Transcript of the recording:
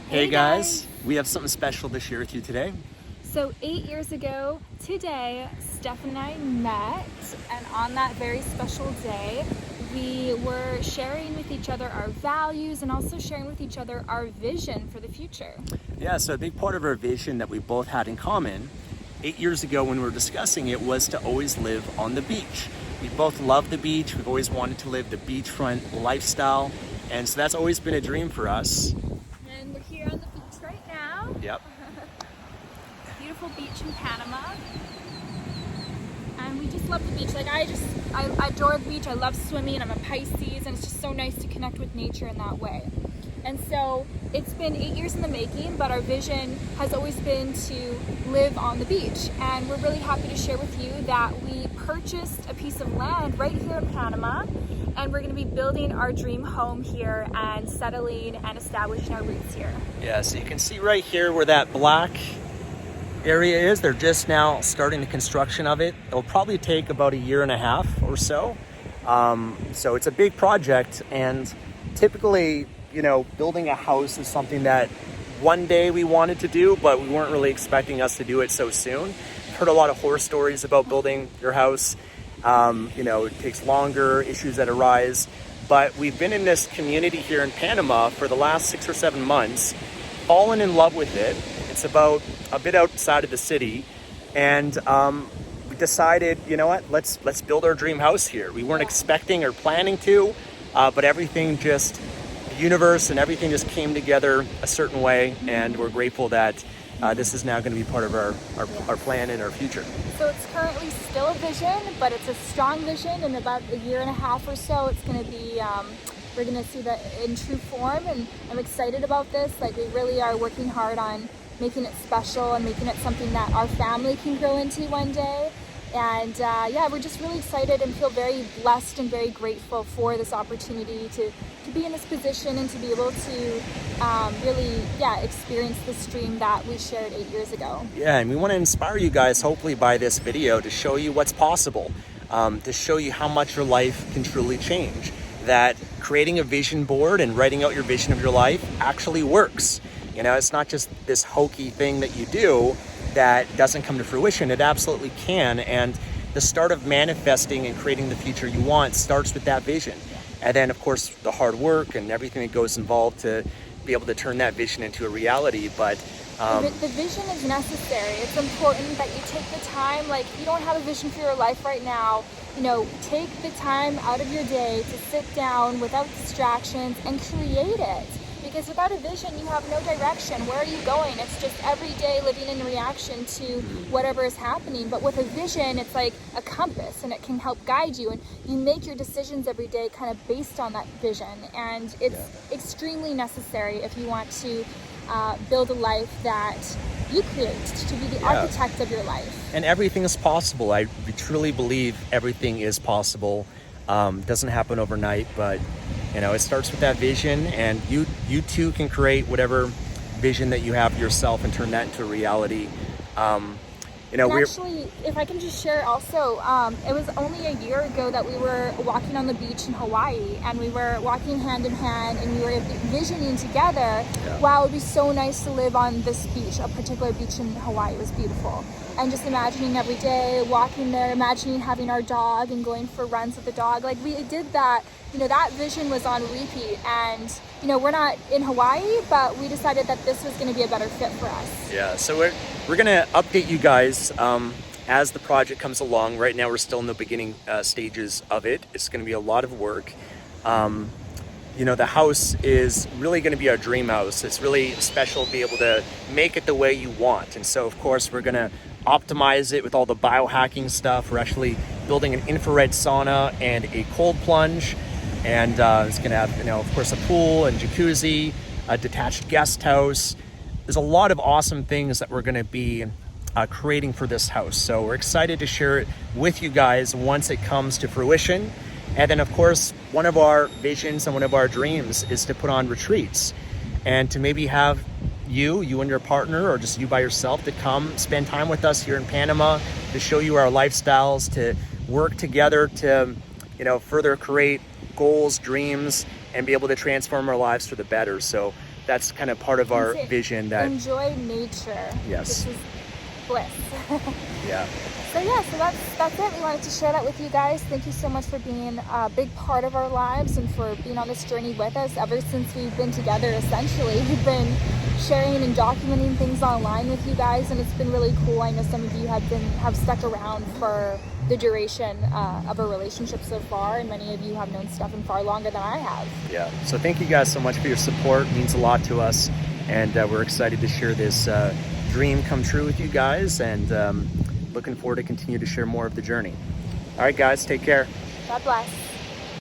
Hey guys, we have something special to share with you today. So 8 years ago today, Stefan and I met, and on that very special day, we were sharing with each other our values and also sharing with each other our vision for the future. Yeah, so a big part of our vision that we both had in common 8 years ago when we were discussing it was to always live on the beach. We both love the beach. We've always wanted to live the beachfront lifestyle, and so that's always been a dream for us. And we're here on the beach right now. Yep. Beautiful beach in Panama. And we just love the beach. I adore the beach. I love swimming. I'm a Pisces, and it's just so nice to connect with nature in that way. And so it's been 8 years in the making, but our vision has always been to live on the beach. And we're really happy to share with you that we purchased a piece of land right here in Panama, and we're going to be building our dream home here and settling and establishing our roots here. Yeah, so you can see right here where that black area is. They're just now starting the construction of it. It'll probably take about 1.5 years or so. So it's a big project, and typically, building a house is something that one day we wanted to do, but we weren't really expecting us to do it so soon. I've heard a lot of horror stories about building your house. It takes longer, issues that arise. But we've been in this community here in Panama for the last 6 or 7 months, fallen in love with it. It's about a bit outside of the city, and we decided, let's build our dream house here. We weren't expecting or planning to, but everything just, the universe and everything just came together a certain way, and we're grateful that this is now going to be part of our plan and our future. So it's currently still a vision, but it's a strong vision. In about 1.5 years or so, it's going to be, we're going to see that in true form, and I'm excited about this. We really are working hard on making it special and making it something that our family can grow into one day. And we're just really excited and feel very blessed and very grateful for this opportunity to be in this position and to be able to really experience this dream that we shared 8 years ago. Yeah, and we want to inspire you guys, hopefully by this video, to show you what's possible, to show you how much your life can truly change, that creating a vision board and writing out your vision of your life actually works. It's not just this hokey thing that you do that doesn't come to fruition. It absolutely can. And the start of manifesting and creating the future you want starts with that vision. And then, of course, the hard work and everything that goes involved to be able to turn that vision into a reality. But the vision is necessary. It's important that you take the time. You don't have a vision for your life right now. Take the time out of your day to sit down without distractions and create it. Because without a vision, you have no direction. Where are you going? It's just every day living in reaction to whatever is happening. But with a vision, it's like a compass, and it can help guide you. And you make your decisions every day kind of based on that vision. And it's extremely necessary if you want to build a life that you create, to be the architect of your life. And everything is possible. I truly believe everything is possible. Doesn't happen overnight, but it starts with that vision, and you too can create whatever vision that you have for yourself and turn that into a reality. Actually, if I can just share also, it was only 1 year ago that we were walking on the beach in Hawaii, and we were walking hand in hand, and we were visioning together, wow, it would be so nice to live on this beach, a particular beach in Hawaii. It was beautiful. And just imagining every day, walking there, imagining having our dog and going for runs with the dog. We did that, that vision was on repeat. And, we're not in Hawaii, but we decided that this was going to be a better fit for us. Yeah, so we're going to update you guys as the project comes along. Right now, we're still in the beginning stages of it. It's going to be a lot of work. The house is really going to be our dream house. It's really special to be able to make it the way you want. And so, of course, we're going to optimize it with all the biohacking stuff. We're actually building an infrared sauna and a cold plunge. And it's going to have, of course, a pool and jacuzzi, a detached guest house. There's a lot of awesome things that we're going to be creating for this house. So we're excited to share it with you guys once it comes to fruition. And then, of course, one of our visions and one of our dreams is to put on retreats and to maybe have you and your partner, or just you by yourself, to come spend time with us here in Panama, to show you our lifestyles, to work together to, further create goals, dreams, and be able to transform our lives for the better. So that's kind of part of our vision. That enjoy nature. Yes. This is bliss. Yeah. So yeah, so that's it. We wanted to share that with you guys. Thank you so much for being a big part of our lives and for being on this journey with us ever since we've been together. Essentially, we've been sharing and documenting things online with you guys, and it's been really cool. I know some of you have stuck around for the duration of a relationship so far, and many of you have known Stefan far longer than I have. Yeah. So thank you guys so much for your support. It means a lot to us, and we're excited to share this dream come true with you guys, and looking forward to continue to share more of the journey. All right, guys, take care. God bless.